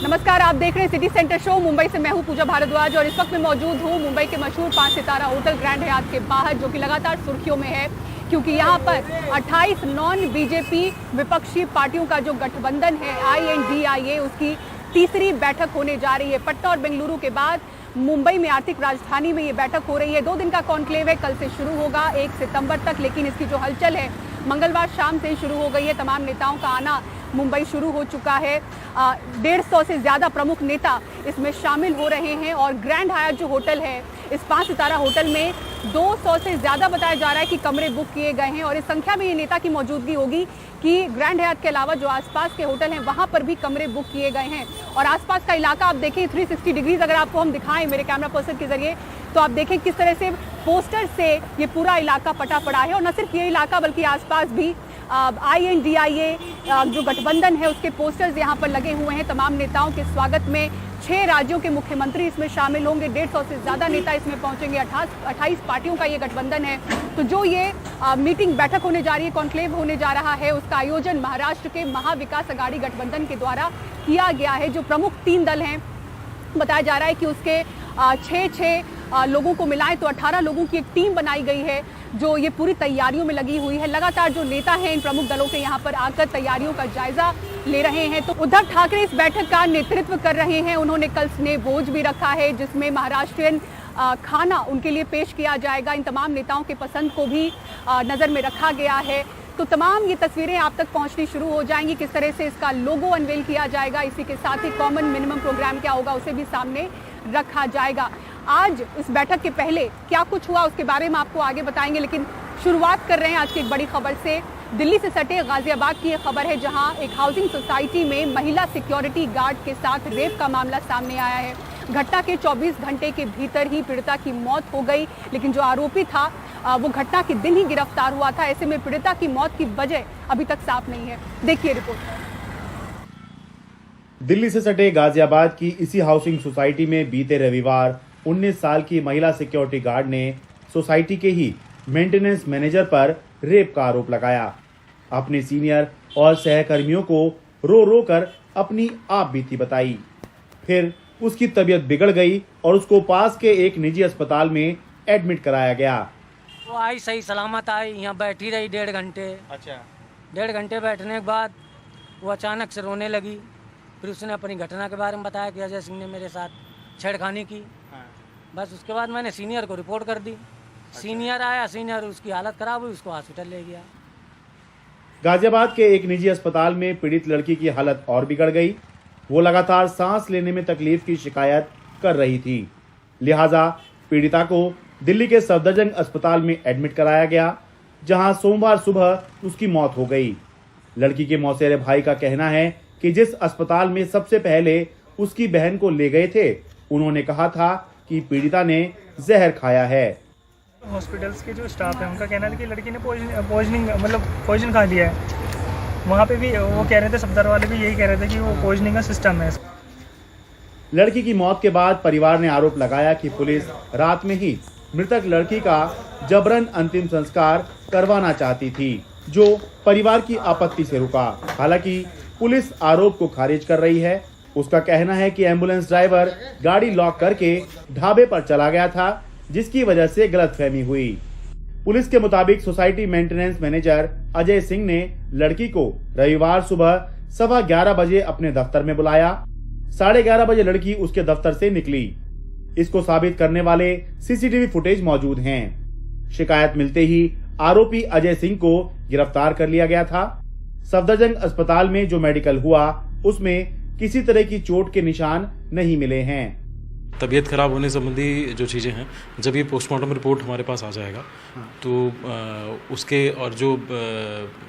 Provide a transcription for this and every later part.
नमस्कार, आप देख रहे हैं सिटी सेंटर शो। मुंबई से मैं हूं पूजा भारद्वाज और इस वक्त मैं मौजूद हूं मुंबई के मशहूर 5 सितारा होटल ग्रैंड हयात के बाहर, जो कि लगातार सुर्खियों में है क्योंकि यहां पर 28 नॉन बीजेपी विपक्षी पार्टियों का जो गठबंधन है INDIA, उसकी तीसरी बैठक होने जा रही है। पटना और बेंगलुरु के बाद मुंबई में आर्थिक राजधानी में ये बैठक हो रही है। 2 दिन का कॉन्क्लेव है, कल से शुरू होगा 1 सितंबर तक, लेकिन इसकी जो हलचल है मंगलवार शाम से ही शुरू हो गई है। तमाम नेताओं का आना मुंबई शुरू हो चुका है। 150 से ज़्यादा प्रमुख नेता इसमें शामिल हो रहे हैं और ग्रैंड हयात जो होटल है, इस 5 सितारा होटल में 200 से ज़्यादा बताया जा रहा है कि कमरे बुक किए गए हैं और इस संख्या में ये नेता की मौजूदगी होगी कि ग्रैंड हयात के अलावा जो आसपास के होटल हैं वहाँ पर भी कमरे बुक किए गए हैं। और आसपास का इलाका आप देखें, 360 डिग्रीज अगर आपको हम दिखाएं मेरे कैमरा पर्सन के जरिए, तो आप देखें किस तरह से पोस्टर से ये पूरा इलाका पटा पड़ा है। और न सिर्फ ये इलाका बल्कि आसपास भी INDIA जो गठबंधन है उसके पोस्टर्स यहाँ पर लगे हुए हैं। तमाम नेताओं के स्वागत में 6 राज्यों के मुख्यमंत्री इसमें शामिल होंगे। 150 से ज़्यादा नेता इसमें पहुंचेंगे। 28 पार्टियों का ये गठबंधन है। तो जो ये मीटिंग बैठक होने जा रही है, कॉन्क्लेव होने जा रहा है, उसका आयोजन महाराष्ट्र के महाविकास अघाड़ी गठबंधन के द्वारा किया गया है। जो प्रमुख 3 दल हैं, बताया जा रहा है कि उसके 6 लोगों को मिलाएं तो 18 लोगों की एक टीम बनाई गई है जो ये पूरी तैयारियों में लगी हुई है। लगातार जो नेता हैं इन प्रमुख दलों के यहाँ पर आकर तैयारियों का जायजा ले रहे हैं। तो उद्धव ठाकरे इस बैठक का नेतृत्व कर रहे हैं। उन्होंने कल स्नेह भोज भी रखा है जिसमें महाराष्ट्रियन खाना उनके लिए पेश किया जाएगा। इन तमाम नेताओं के पसंद को भी नज़र में रखा गया है। तो तमाम ये तस्वीरें आप तक पहुंचनी शुरू हो जाएंगी। किस तरह से इसका लोगो अनवेल किया जाएगा, इसी के साथ ही कॉमन मिनिमम प्रोग्राम क्या होगा उसे भी सामने रखा जाएगा। आज इस बैठक के पहले क्या कुछ हुआ उसके बारे में आपको आगे बताएंगे, लेकिन शुरुआत कर रहे हैं आज की एक बड़ी खबर से। दिल्ली से सटे गाजियाबाद की एक खबर है जहां एक हाउसिंग सोसाइटी में महिला सिक्योरिटी गार्ड के साथ रेप का मामला सामने आया है। घटना के 24 घंटे के भीतर ही पीड़िता की मौत हो गई, लेकिन जो आरोपी था वो घटना के दिन ही गिरफ्तार हुआ था। ऐसे में पीड़िता की मौत की वजह अभी तक साफ नहीं है। देखिए रिपोर्ट। दिल्ली से सटे गाजियाबाद की इसी हाउसिंग सोसाइटी में बीते रविवार 19 साल की महिला सिक्योरिटी गार्ड ने सोसाइटी के ही मेंटेनेंस मैनेजर पर रेप का आरोप लगाया। अपने सीनियर और सहकर्मियों को रो रो कर अपनी आप बीती बताई। फिर उसकी तबीयत बिगड़ गई और उसको पास के एक निजी अस्पताल में एडमिट कराया गया। वो आई, सही सलामत आई, यहाँ बैठी रही 1.5 घंटे। अच्छा। 1.5 घंटे बैठने के बाद वो अचानक से रोने लगी। फिर उसने अपनी घटना के बारे में बताया कि अजय सिंह ने मेरे साथ छेड़खानी की। हाँ। बस उसके बाद मैंने सीनियर को रिपोर्ट कर दी। अच्छा। सीनियर आया, सीनियर उसकी हालत खराब हुई, उसको हॉस्पिटल ले गया। गाजियाबाद के एक निजी अस्पताल में पीड़ित लड़की की हालत और बिगड़ गई। वो लगातार सांस लेने में तकलीफ की शिकायत कर रही थी, लिहाजा पीड़िता को दिल्ली के सफदरजंग अस्पताल में एडमिट कराया गया, जहां सोमवार सुबह उसकी मौत हो गई। लड़की के मौसेरे भाई का कहना है कि जिस अस्पताल में सबसे पहले उसकी बहन को ले गए थे, उन्होंने कहा था कि पीड़िता ने जहर खाया है। हॉस्पिटल्स के जो स्टाफ है उनका कहना है कि लड़की ने पॉइजनिंग खा लिया है। वहाँ पे भी वो कह रहे थे, सफदर वाले भी यही कह रहे थे कि वो पॉइजनिंग का सिस्टम है। लड़की की मौत के बाद परिवार ने आरोप लगाया कि पुलिस रात में ही मृतक लड़की का जबरन अंतिम संस्कार करवाना चाहती थी, जो परिवार की आपत्ति से रुका। हालांकि पुलिस आरोप को खारिज कर रही है। उसका कहना है कि एम्बुलेंस ड्राइवर गाड़ी लॉक करके ढाबे पर चला गया था, जिसकी वजह से गलतफहमी हुई। पुलिस के मुताबिक society maintenance manager Ajay Singh ने लड़की को रविवार सुबह 11:15 बजे अपने दफ्तर में बुलाया। 11:30 बजे लड़की उसके दफ्तर से निकली। इसको साबित करने वाले CCTV फुटेज मौजूद हैं। शिकायत मिलते ही आरोपी अजय सिंह को गिरफ्तार कर लिया गया था। सफदरजंग अस्पताल में जो मेडिकल हुआ उसमें किसी तरह की चोट के निशान नहीं मिले हैं। तबीयत खराब होने संबंधी जो चीज़ें हैं, जब ये पोस्टमार्टम रिपोर्ट हमारे पास आ जाएगा तो उसके और जो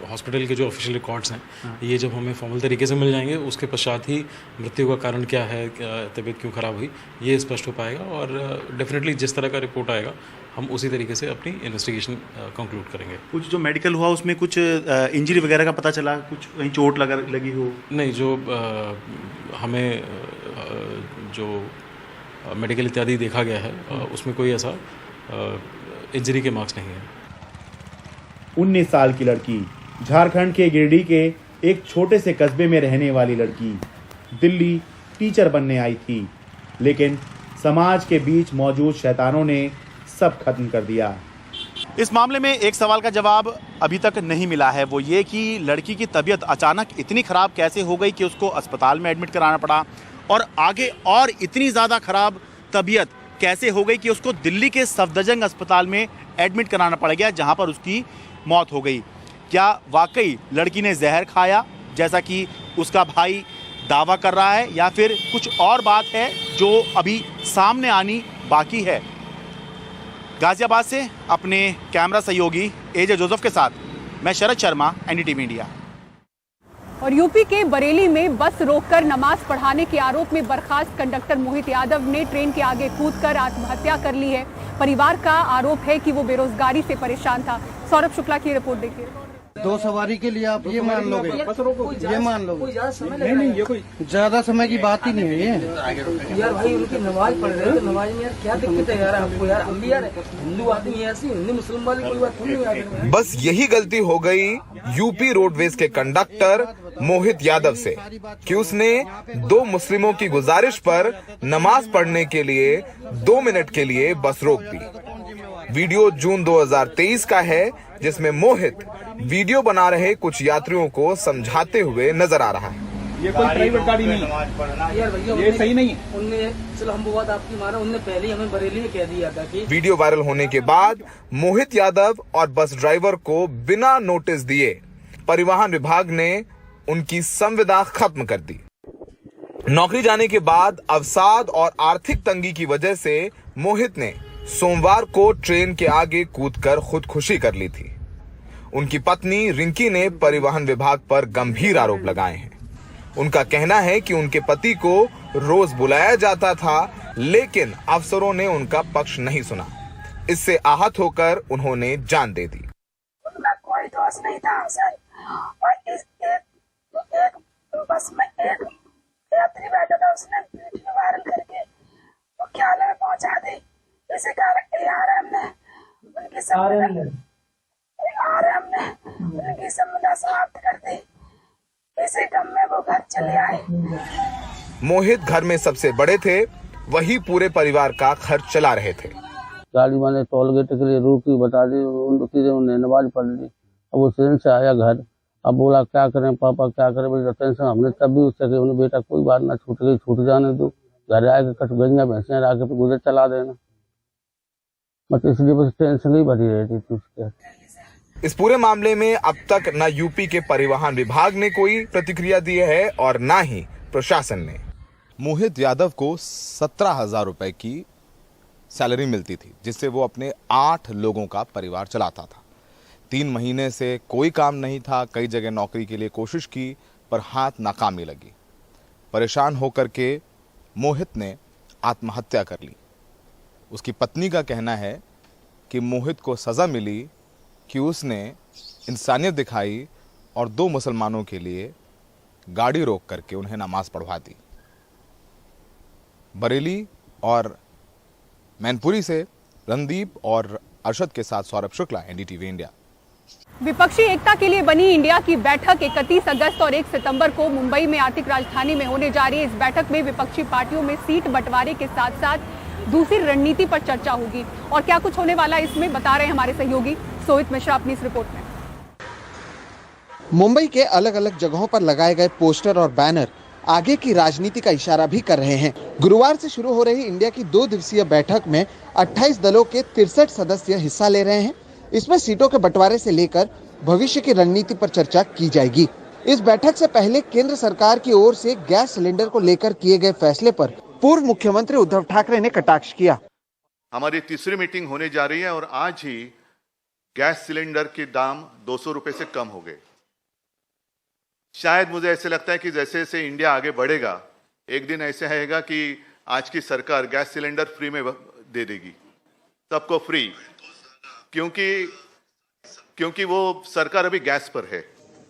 हॉस्पिटल के जो ऑफिशियल रिकॉर्ड्स हैं, ये जब हमें फॉर्मल तरीके से मिल जाएंगे, उसके पश्चात ही मृत्यु का कारण क्या है, तबीयत क्यों खराब हुई, ये स्पष्ट हो पाएगा। और डेफिनेटली जिस तरह का रिपोर्ट आएगा हम उसी तरीके से अपनी इन्वेस्टिगेशन कंक्लूड करेंगे। कुछ जो मेडिकल हुआ उसमें कुछ इंजरी वगैरह का पता चला, कुछ कहीं चोट लगी हो? नहीं, जो हमें जो मेडिकल इत्यादि देखा गया है उसमें कोई ऐसा इंजरी के मार्क्स नहीं है। 19 साल की लड़की, झारखंड के गिरिडीह के एक छोटे से कस्बे में रहने वाली लड़की, दिल्ली टीचर बनने आई थी, लेकिन समाज के बीच मौजूद शैतानों ने सब खत्म कर दिया। इस मामले में एक सवाल का जवाब अभी तक नहीं मिला है, वो ये कि लड़की की तबीयत अचानक इतनी खराब कैसे हो गई कि उसको अस्पताल में एडमिट कराना पड़ा, और आगे और इतनी ज़्यादा खराब तबीयत कैसे हो गई कि उसको दिल्ली के सफदरजंग अस्पताल में एडमिट कराना पड़ गया, जहां पर उसकी मौत हो गई। क्या वाकई लड़की ने जहर खाया जैसा कि उसका भाई दावा कर रहा है, या फिर कुछ और बात है जो अभी सामने आनी बाकी है? गाजियाबाद से अपने कैमरा सहयोगी एजे जोसेफ के साथ मैं शरद शर्मा, एनडीटीवी इंडिया। और यूपी के बरेली में बस रोककर नमाज पढ़ाने के आरोप में बर्खास्त कंडक्टर मोहित यादव ने ट्रेन के आगे कूदकर आत्महत्या कर ली है। परिवार का आरोप है कि वो बेरोजगारी से परेशान था। सौरभ शुक्ला की रिपोर्ट देखिए। 2 सवारी के लिए आप ये मान लोगे, ये मान लोगे? नहीं, ये कोई ज्यादा समय की बात ही नहीं है ये। यार भाई उनकी नमाज पढ़ रहे हैं, तो नमाज में यार क्या दिक्कत है यार हमको? यार हम भी यार हिंदू आदमी है, ऐसी हिंदू मुस्लिम वाली कोई बात थोड़ी है। बस यही गलती हो गई यूपी रोडवेज के कंडक्टर मोहित यादव से कि उसने 2 मुस्लिमों की गुजारिश पर नमाज पढ़ने के लिए 2 मिनट के लिए बस रोक दी। वीडियो जून 2023 का है, जिसमें मोहित वीडियो बना रहे कुछ यात्रियों को समझाते हुए नजर आ रहा है। ये कोई प्राइवेट गाड़ी नहीं है, यार भैया ये सही नहीं है। उनने चलो हम वो बात आपकी माना, उनने पहले ही हमें बरेली में कह दिया था कि वीडियो वायरल होने के बाद मोहित यादव और बस ड्राइवर को बिना नोटिस दिए परिवहन विभाग ने उनकी संविदा खत्म कर दी। नौकरी जाने के बाद अवसाद और आर्थिक तंगी की वजह से मोहित ने सोमवार को ट्रेन के आगे कूदकर खुदकुशी कर ली थी। उनकी पत्नी रिंकी ने परिवहन विभाग पर गंभीर आरोप लगाए हैं। उनका कहना है कि उनके पति को रोज बुलाया जाता था, लेकिन अफसरों ने उनका पक्ष नहीं सुना। इससे आहत होकर उन्होंने जान दे दी। उनका कोई दोष नहीं था सर, और इस एक बस में एक यात्री बैठा था, उसने वीडियो वायरल करके मुख्यालय में पहुंचा दी। इसी कारण आरएम ने उनकी संविदा समाप्त कर दी। इसी क्रम में वो घर चले आए। मोहित घर में सबसे बड़े थे, वही पूरे परिवार का खर्च चला रहे थे। गाड़ी मैंने टोल गेट के लिए रोकी, बता दी, उन्होंने नमाज पढ़ ली। अब वो ट्रेन से आया घर, अब बोला क्या करें पापा क्या करें, मेरी टेंशन। हमने तब भी उससे कहा बेटा कोई बात ना, छूट गई छूट जाने दो, घर आके कट गईया भैंसियाँ आके फिर गुजर चला देना। मतलब इसलिए बस टेंशन ही भरी रहती थी उसके। इस पूरे मामले में अब तक न यूपी के परिवहन विभाग ने कोई प्रतिक्रिया दी है और न ही प्रशासन ने। मोहित यादव को 17,000 रुपए की सैलरी मिलती थी, जिससे वो अपने 8 लोगों का परिवार चलाता था। 3 महीने से कोई काम नहीं था, कई जगह नौकरी के लिए कोशिश की पर हाथ नाकामी लगी। परेशान होकर के मोहित ने आत्महत्या कर ली। उसकी पत्नी का कहना है कि मोहित को सज़ा मिली कि उसने इंसानियत दिखाई और 2 मुसलमानों के लिए गाड़ी रोक करके उन्हें नमाज पढ़वा दी। बरेली और मैनपुरी से रणदीप और अरशद के साथ सौरभ शुक्ला, एनडीटीवी इंडिया। विपक्षी एकता के लिए बनी इंडिया की बैठक 31 अगस्त और 1 सितंबर को मुंबई में आर्थिक राजधानी में होने जा रही है। इस बैठक में विपक्षी पार्टियों में सीट बंटवारे के साथ साथ दूसरी रणनीति पर चर्चा होगी। और क्या कुछ होने वाला है इसमें बता रहे हैं हमारे सहयोगी सोहित मिश्रा अपनी इस रिपोर्ट में। मुंबई के अलग अलग जगहों पर लगाए गए पोस्टर और बैनर आगे की राजनीति का इशारा भी कर रहे हैं। गुरुवार से शुरू हो रही इंडिया की 2 दिवसीय बैठक में 28 दलों के 63 सदस्य हिस्सा ले रहे हैं। इसमें सीटों के बंटवारे से लेकर भविष्य की रणनीति पर चर्चा की जाएगी। इस बैठक से पहले केंद्र सरकार की ओर से गैस सिलेंडर को लेकर किए गए फैसले पर पूर्व मुख्यमंत्री उद्धव ठाकरे ने कटाक्ष किया। हमारी तीसरी मीटिंग होने जा रही है और आज ही गैस सिलेंडर के दाम 200 रुपए से कम हो गए। शायद मुझे ऐसे लगता है कि जैसे जैसे इंडिया आगे बढ़ेगा, एक दिन ऐसे आएगा कि आज की सरकार गैस सिलेंडर फ्री में दे देगी, सबको फ्री, क्योंकि वो सरकार अभी गैस पर है।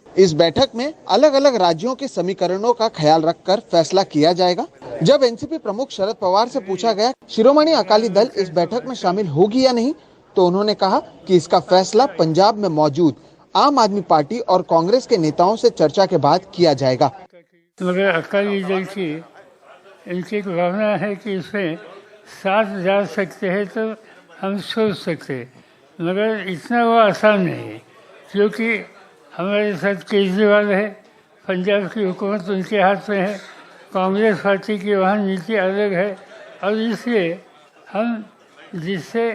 इस बैठक में अलग अलग राज्यों के समीकरणों का ख्याल रखकर फैसला किया जाएगा। जब एनसीपी प्रमुख शरद पवार से पूछा गया शिरोमणि अकाली दल इस बैठक में शामिल होगी या नहीं, तो उन्होंने कहा कि इसका फैसला पंजाब में मौजूद आम आदमी पार्टी और कांग्रेस के नेताओं से चर्चा के बाद किया जाएगा। अगर अकाली दल के इनकी एक भावना है कि इसमें साथ जा सकते हैं तो हम सोच सकते हैं, मगर इतना वो आसान नहीं है, क्योंकि हमारे साथ केजरीवाल है, पंजाब की हुकूमत उनके हाथ में है, कांग्रेस पार्टी की वहाँ नीति अलग है, और इसलिए हम जिससे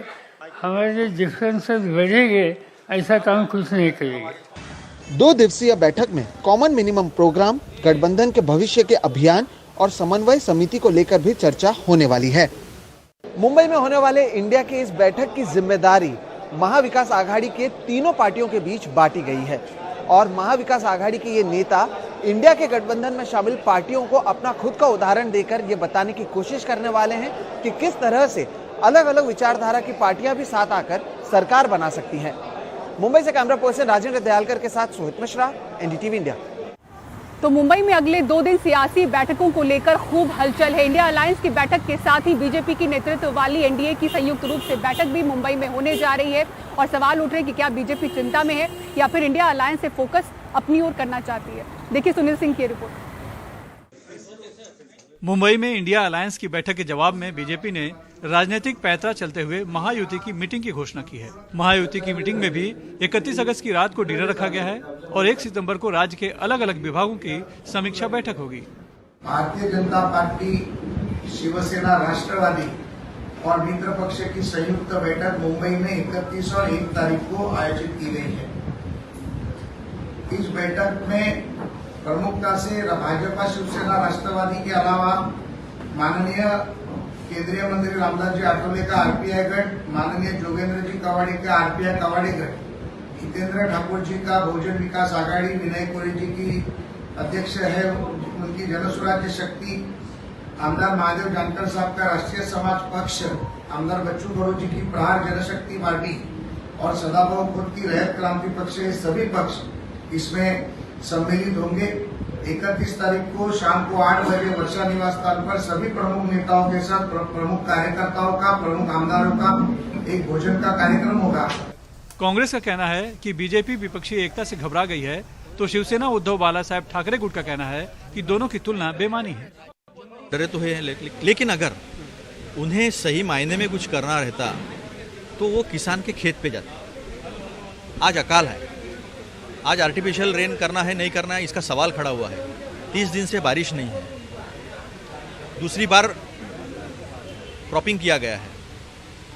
हमारे डिफरेंसेस बढ़ेंगे ऐसा काम कुछ नहीं करेंगे। 2 दिवसीय बैठक में कॉमन मिनिमम प्रोग्राम, गठबंधन के भविष्य के अभियान और समन्वय समिति को लेकर भी चर्चा होने वाली है। मुंबई में होने वाले इंडिया की इस बैठक की जिम्मेदारी महाविकास आघाड़ी के तीनों पार्टियों के बीच बांटी गई है और महाविकास आघाड़ी के ये नेता इंडिया के गठबंधन में शामिल पार्टियों को अपना खुद का उदाहरण देकर ये बताने की कोशिश करने वाले हैं कि किस तरह से अलग अलग विचारधारा की पार्टियां भी साथ आकर सरकार बना सकती हैं। मुंबई से कैमरा पर्सन राजेंद्र दयालकर के साथ सोहित मिश्रा, एनडीटीवी इंडिया। तो मुंबई में अगले 2 दिन सियासी बैठकों को लेकर खूब हलचल है। इंडिया अलायंस की बैठक के साथ ही बीजेपी की नेतृत्व वाली एनडीए की संयुक्त रूप से बैठक भी मुंबई में होने जा रही है और सवाल उठ रहे हैं कि क्या बीजेपी चिंता में है या फिर इंडिया अलायंस से फोकस अपनी ओर करना चाहती है। देखिए सुनील सिंह की रिपोर्ट। मुंबई में इंडिया अलायंस की बैठक के जवाब में बीजेपी ने राजनीतिक पैंतरा चलते हुए महायुति की मीटिंग की घोषणा की है। महायुति की मीटिंग में भी 31 अगस्त की रात को डिनर रखा गया है और 1 सितंबर को राज्य के अलग अलग विभागों की समीक्षा बैठक होगी। भारतीय जनता पार्टी, शिवसेना, राष्ट्रवादी और मित्र पक्ष की संयुक्त बैठक मुंबई में 31 और 1 तारीख को आयोजित की गई है। इस बैठक में प्रमुखता से भाजपा, शिवसेना, राष्ट्रवादी के अलावा माननीय केंद्रीय मंत्री रामदास जी आठवले का आरपीआई गठ, माननीय जोगेंद्र जी कवाड़ी का आरपीआई कवाड़ी गठ, हितेंद्र ठाकुर जी का बहुजन विकास आघाड़ी, विनय कोरी जी की अध्यक्ष है उनकी जन स्वराज्य शक्ति, आमदार महादेव जानकर साहब का राष्ट्रीय समाज पक्ष, आमदार बच्चू कडू जी की प्रहार जनशक्ति पार्टी और सदाभाऊ खोत की रैयत क्रांति पक्ष, ये सभी पक्ष इसमें सम्मिलित होंगे। 31 तारीख को शाम को 8 बजे वर्षा निवास स्थान पर सभी प्रमुख नेताओं के साथ प्रमुख कार्यकर्ताओं का, प्रमुख आमदारों का एक भोजन का कार्यक्रम होगा। कांग्रेस का कहना है कि बीजेपी विपक्षी एकता से घबरा गई है, तो शिवसेना उद्धव बाला साहब ठाकरे गुट का कहना है कि दोनों की तुलना बेमानी है। डरे तो है, लेकिन अगर उन्हें सही मायने में कुछ करना रहता तो वो किसान के खेत पे जाते। आज अकाल है, आज आर्टिफिशियल रेन करना है नहीं करना है इसका सवाल खड़ा हुआ है। 30 दिन से बारिश नहीं है, दूसरी बार क्रॉपिंग किया गया है,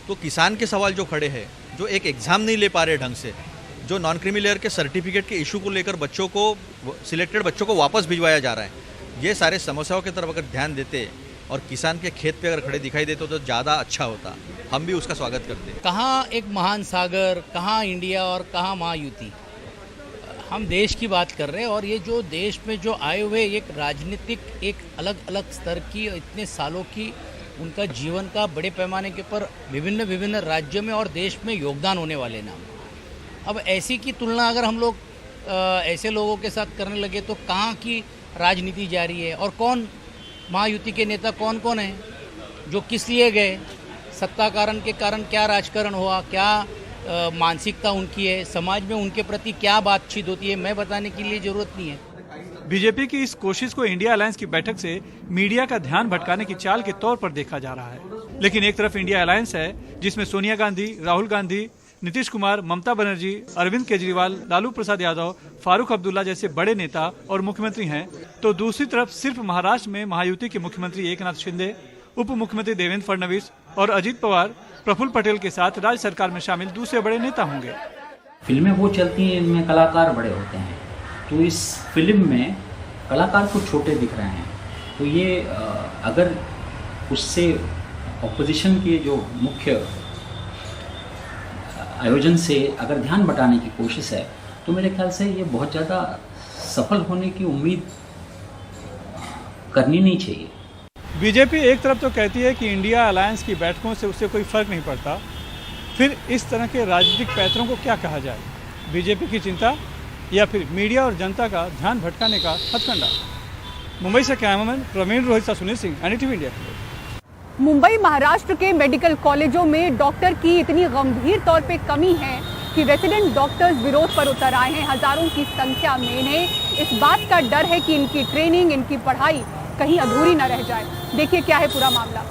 तो किसान के सवाल जो खड़े हैं, जो एक एग्जाम नहीं ले पा रहे ढंग से, जो नॉन क्रीमी लेयर के सर्टिफिकेट के इशू को लेकर बच्चों को, सिलेक्टेड बच्चों को वापस भिजवाया जा रहा है, ये सारे समस्याओं की तरफ अगर ध्यान देते और किसान के खेत पे अगर खड़े दिखाई देते तो ज़्यादा अच्छा होता। हम भी उसका स्वागत करते। कहाँ एक महान सागर, कहाँ इंडिया और कहाँ महायुति। हम देश की बात कर रहे हैं और ये जो देश में जो आए हुए एक राजनीतिक एक अलग अलग स्तर की इतने सालों की उनका जीवन का बड़े पैमाने के ऊपर विभिन्न विभिन्न राज्यों में और देश में योगदान होने वाले नाम। अब ऐसी की तुलना अगर हम लोग ऐसे लोगों के साथ करने लगे तो कहाँ की राजनीति जारी है और कौन महायुति के नेता कौन कौन हैं, जो किस लिए गए, सत्ता कारण के कारण क्या राजकारण हुआ, क्या मानसिकता उनकी है, समाज में उनके प्रति क्या बातचीत होती है, मैं बताने की लिए जरूरत नहीं है। बीजेपी की इस कोशिश को इंडिया अलायंस की बैठक से मीडिया का ध्यान भटकाने की चाल के तौर पर देखा जा रहा है। लेकिन एक तरफ इंडिया अलायंस है जिसमें सोनिया गांधी, राहुल गांधी, नीतीश कुमार, ममता बनर्जी, अरविंद केजरीवाल, लालू प्रसाद यादव, फारूक अब्दुल्ला जैसे बड़े नेता और मुख्यमंत्री हैं, तो दूसरी तरफ सिर्फ महाराष्ट्र में महायुति के मुख्यमंत्री एकनाथ शिंदे, उप मुख्यमंत्री देवेंद्र फडणवीस और अजीत पवार प्रफुल्ल पटेल के साथ राज्य सरकार में शामिल दूसरे बड़े नेता होंगे। फिल्में वो चलती हैं इनमें कलाकार बड़े होते हैं, तो इस फिल्म में कलाकार को छोटे दिख रहे हैं, तो ये अगर उससे ऑपोजिशन के जो मुख्य आयोजन से अगर ध्यान बटाने की कोशिश है तो मेरे ख्याल से ये बहुत ज़्यादा सफल होने की उम्मीद करनी नहीं चाहिए। बीजेपी एक तरफ तो कहती है कि इंडिया अलायंस की बैठकों से उससे कोई फर्क नहीं पड़ता, फिर इस तरह के राजनीतिक पैंतरों को क्या कहा जाए? बीजेपी की चिंता या फिर मीडिया और जनता का ध्यान भटकाने का हथकंडा? मुंबई से कैमरामैन प्रवीण रोहित सा सुनील सिंह, एनडीटीवी इंडिया। मुंबई महाराष्ट्र के मेडिकल कॉलेजों में डॉक्टर की इतनी गंभीर तौर पे कमी है कि रेजिडेंट डॉक्टर्स विरोध पर उतर आए हैं। हजारों की संख्या में इन्हें इस बात का डर है कि इनकी ट्रेनिंग, इनकी पढ़ाई कहीं अधूरी न रह जाए। देखिए क्या है पूरा मामला।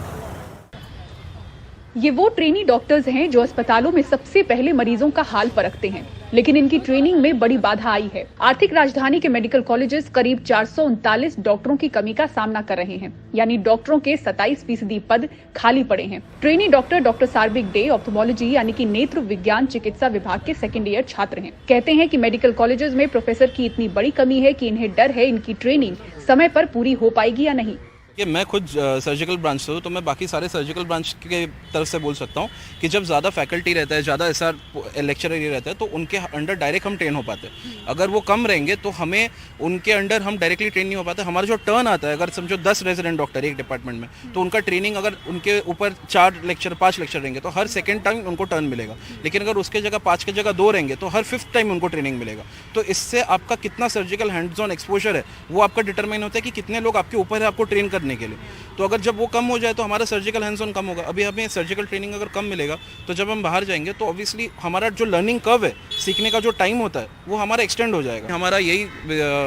ये वो ट्रेनी डॉक्टर्स हैं जो अस्पतालों में सबसे पहले मरीजों का हाल परखते हैं, लेकिन इनकी ट्रेनिंग में बड़ी बाधा आई है। आर्थिक राजधानी के मेडिकल कॉलेजेस करीब 439 डॉक्टरों की कमी का सामना कर रहे हैं, यानी डॉक्टरों के 27% पद खाली पड़े हैं। ट्रेनी डॉक्टर सार्विक डे ऑप्थेमोलॉजी यानी कि नेत्र विज्ञान चिकित्सा विभाग के सेकेंड ईयर छात्र हैं। कहते हैं कि मेडिकल कॉलेजेस में प्रोफेसर की इतनी बड़ी कमी है कि इन्हें डर है इनकी ट्रेनिंग समय पर पूरी हो पाएगी या नहीं। कि मैं खुद सर्जिकल ब्रांच से हूँ, तो मैं बाकी सारे सर्जिकल ब्रांच के तरफ से बोल सकता हूँ कि जब ज़्यादा फैकल्टी रहता है, ज़्यादा एसआर लेक्चरर ये रहता है, तो उनके अंडर डायरेक्ट हम ट्रेन हो पाते हैं। अगर वो कम रहेंगे तो हमें उनके अंडर हम डायरेक्टली ट्रेन नहीं हो पाते। हमारा जो टर्न आता है, अगर समझो 10 रेजिडेंट डॉक्टर एक डिपार्टमेंट में, तो उनका ट्रेनिंग अगर उनके ऊपर 5 लेक्चर रहेंगे तो हर सेकेंड टाइम उनको टर्न मिलेगा। लेकिन अगर उसके जगह 5 की जगह 2 रहेंगे तो हर 5th टाइम उनको ट्रेनिंग मिलेगा। तो इससे आपका कितना सर्जिकल हैंड्स ऑन एक्सपोजर है वो आपका डिटरमाइन होता है कि कितने लोग आपके ऊपर है आपको ट्रेन करने के लिए। तो अगर जब वो कम हो जाए तो हमारा सर्जिकल हैंड्स ऑन कम होगा। अभी हमें सर्जिकल ट्रेनिंग अगर कम मिलेगा तो जब हम बाहर जाएंगे तो ऑब्वियसली हमारा जो लर्निंग कर्व है, सीखने का जो टाइम होता है, वो हमारा एक्सटेंड हो जाएगा। हमारा यही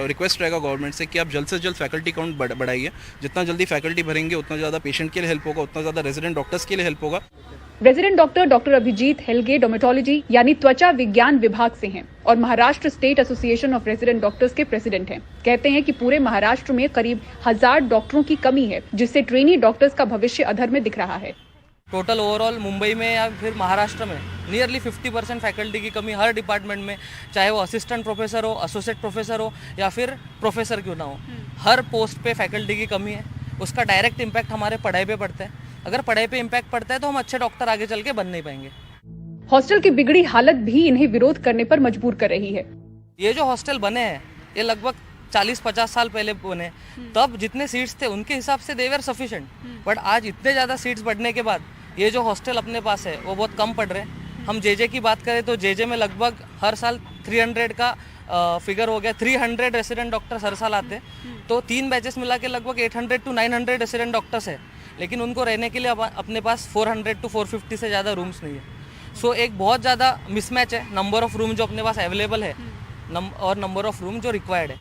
रिक्वेस्ट रहेगा गवर्नमेंट से कि आप जल्द से जल्द फैकल्टी काउंट बढ़ाइए। जितना जल्दी फैकल्टी भरेंगे उतना ज़्यादा पेशेंट के लिए हेल्प होगा, उतना ज़्यादा रेजिडेंट डॉक्टर्स के लिए हेल्प होगा। रेजिडेंट डॉक्टर अभिजीत हेलगे डोमेटोलॉजी यानी त्वचा विज्ञान विभाग से हैं और Maharashtra state association of resident doctors के प्रेसिडेंट हैं। कहते हैं कि पूरे महाराष्ट्र में करीब 1000 डॉक्टरों की कमी है, जिससे ट्रेनी डॉक्टर्स का भविष्य अधर में दिख रहा है। टोटल ओवरऑल मुंबई में या फिर महाराष्ट्र में नियरली 50% फैकल्टी की कमी हर डिपार्टमेंट में, चाहे वो असिस्टेंट प्रोफेसर हो, एसोसिएट प्रोफेसर हो या फिर प्रोफेसर क्यों ना हो, हर पोस्ट पे फैकल्टी की कमी है। उसका डायरेक्ट इम्पैक्ट हमारे पढ़ाई पे पड़ता है। अगर पढ़ाई पे इम्पैक्ट पड़ता है तो हम अच्छे डॉक्टर आगे चल के बन नहीं पाएंगे। हॉस्टल की बिगड़ी हालत भी इन्हें विरोध करने पर मजबूर कर रही है। ये जो हॉस्टल बने हैं ये लगभग 40-50 साल पहले बने, तब जितने सीट्स थे उनके हिसाब से दे वर सफिशिएंट, बट आज इतने ज़्यादा सीट्स बढ़ने के बाद ये जो हॉस्टल अपने पास है वो बहुत कम पड़ रहे हैं। हम जेजे की बात करें तो जेजे में लगभग हर साल 300 का फिगर हो गया, 300 रेसिडेंट डॉक्टर्स हर साल आते हैं, तो 3 बैचेस मिला के लगभग 800 to 900 रेसिडेंट डॉक्टर्स है, लेकिन उनको रहने के लिए अपने पास 400 to 450 से ज़्यादा रूम्स नहीं है। सो एक बहुत ज़्यादा मिसमैच है नंबर ऑफ रूम जो अपने पास अवेलेबल है और नंबर ऑफ रूम जो रिक्वायर्ड है।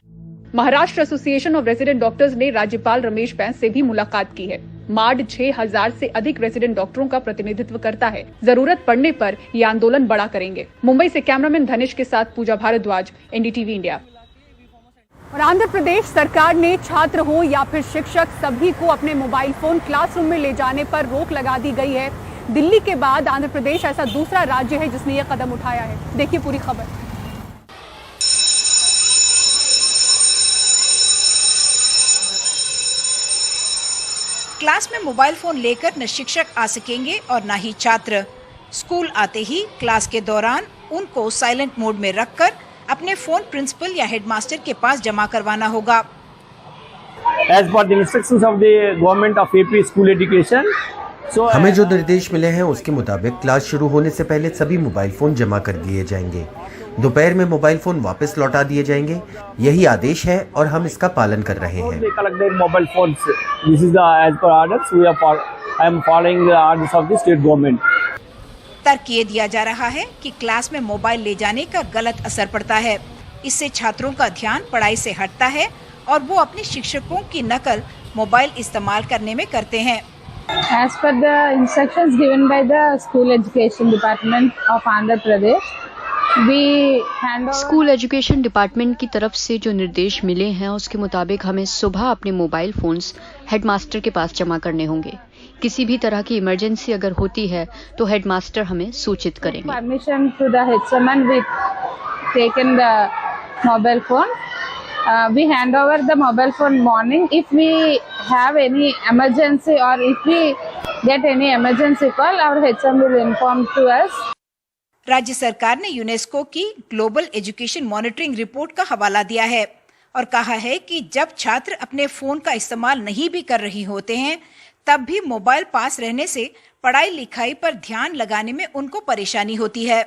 Maharashtra association of resident doctors ने राज्यपाल रमेश बैस से भी मुलाकात की है। मार्ड 6000 से अधिक रेजिडेंट डॉक्टरों का प्रतिनिधित्व करता है। जरूरत पड़ने पर ये आंदोलन बड़ा करेंगे। मुंबई से कैमरामैन धनेश के साथ पूजा भारद्वाज, एनडीटीवी इंडिया। और आंध्र प्रदेश सरकार ने छात्र हो या फिर शिक्षक सभी को अपने मोबाइल फोन क्लासरूम में ले जाने पर रोक लगा दी गई है। दिल्ली के बाद आंध्र प्रदेश ऐसा दूसरा राज्य है जिसने यह कदम उठाया है। देखिए पूरी खबर। क्लास में मोबाइल फोन लेकर न शिक्षक आ सकेंगे और न ही छात्र। स्कूल आते ही क्लास के दौरान उनको साइलेंट मोड में रखकर अपने फोन प्रिंसिपल या हेडमास्टर के पास जमा करवाना होगा। As per the instructions of the government of AP school education, हमें जो निर्देश मिले हैं उसके मुताबिक क्लास शुरू होने से पहले सभी मोबाइल फोन जमा कर दिए जाएंगे। दोपहर में मोबाइल फोन वापस लौटा दिए जाएंगे। यही आदेश है और हम इसका पालन कर रहे हैं। Mobile phone this is as per orders we are I am following the orders of the state government. तर्क ये दिया जा रहा है कि क्लास में मोबाइल ले जाने का गलत असर पड़ता है। इससे छात्रों का ध्यान पढ़ाई से हटता है और वो अपने शिक्षकों की नकल मोबाइल इस्तेमाल करने में करते हैं। As per the instructions given by the School Education Department of Andhra Pradesh, school education department की तरफ से जो निर्देश मिले हैं उसके मुताबिक हमें सुबह अपने मोबाइल फोन्स हेडमास्टर के पास जमा करने होंगे। किसी भी तरह की इमरजेंसी अगर होती है तो हेडमास्टर हमें सूचित करेंगे। Permission to the HM and we taken the mobile phone. We hand over the mobile phone morning. If we have any emergency or if we get any emergency call, our HM will inform to us. राज्य सरकार ने UNESCO की global education monitoring report का हवाला दिया है और कहा है कि जब छात्र अपने फोन का इस्तेमाल नहीं भी कर रही होते हैं तब भी मोबाइल पास रहने से पढ़ाई लिखाई पर ध्यान लगाने में उनको परेशानी होती है।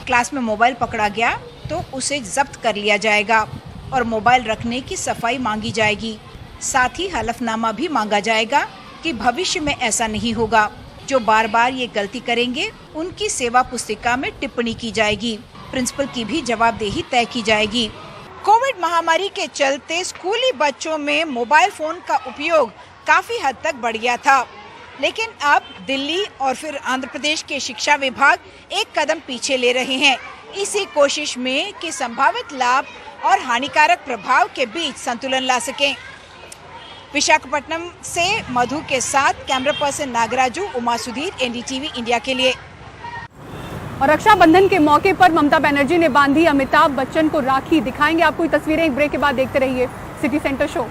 क्लास में मोबाइल पकड़ा गया तो उसे जब्त कर लिया जाएगा और मोबाइल रखने की सफाई मांगी जाएगी। साथ ही हलफनामा भी मांगा जाएगा कि भविष्य में ऐसा नहीं होगा। जो बार बार ये गलती करेंगे उनकी सेवा पुस्तिका में टिप्पणी की जाएगी। प्रिंसिपल की भी जवाबदेही तय की जाएगी। कोविड महामारी के चलते स्कूली बच्चों में मोबाइल फोन का उपयोग काफी हद तक बढ़ गया था, लेकिन अब दिल्ली और फिर आंध्र प्रदेश के शिक्षा विभाग एक कदम पीछे ले रहे हैं, इसी कोशिश में कि संभावित लाभ और हानिकारक प्रभाव के बीच संतुलन ला सकें। विशाखापट्टनम से मधु के साथ camera person Nagaraju, Uma Sudhir, NDTV India के लिए। और रक्षाबंधन के मौके पर ममता बनर्जी ने बांधी अमिताभ बच्चन को राखी। दिखाएंगे आपको ये तस्वीरें, एक ब्रेक के बाद देखते रहिए सिटी सेंटर शो।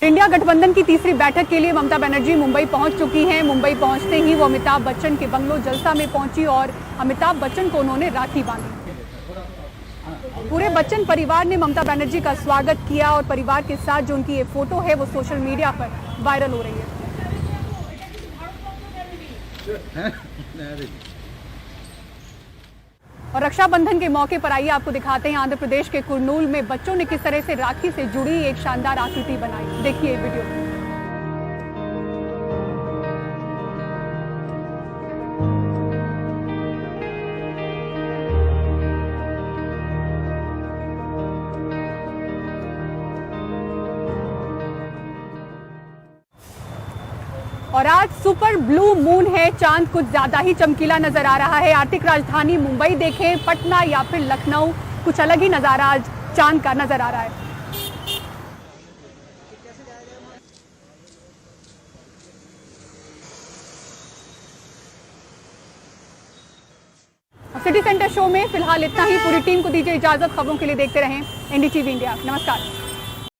इंडिया गठबंधन की तीसरी बैठक के लिए ममता बनर्जी मुंबई पहुंच चुकी हैं। मुंबई पहुंचते ही वो अमिताभ बच्चन के बंगलो जलसा में पहुंची और अमिताभ बच्चन को उन्होंने राखी बांधी। पूरे बच्चन परिवार ने ममता बनर्जी का स्वागत किया और परिवार के साथ जो उनकी ये फोटो है वो सोशल मीडिया पर वायरल हो रही है। और रक्षाबंधन के मौके पर आइए आपको दिखाते हैं आंध्र प्रदेश के कुर्नूल में बच्चों ने किस तरह से राखी से जुड़ी एक शानदार आकृति बनाई। देखिए वीडियो। और आज सुपर ब्लू मून है, चांद कुछ ज्यादा ही चमकीला नजर आ रहा है। आर्थिक राजधानी मुंबई देखें, पटना या फिर लखनऊ, कुछ अलग ही नजारा आज चांद का नजर आ रहा है। सिटी सेंटर शो में फिलहाल इतना ही। पूरी टीम को दीजिए इजाजत। खबरों के लिए देखते रहें एनडीटीवी इंडिया। नमस्कार।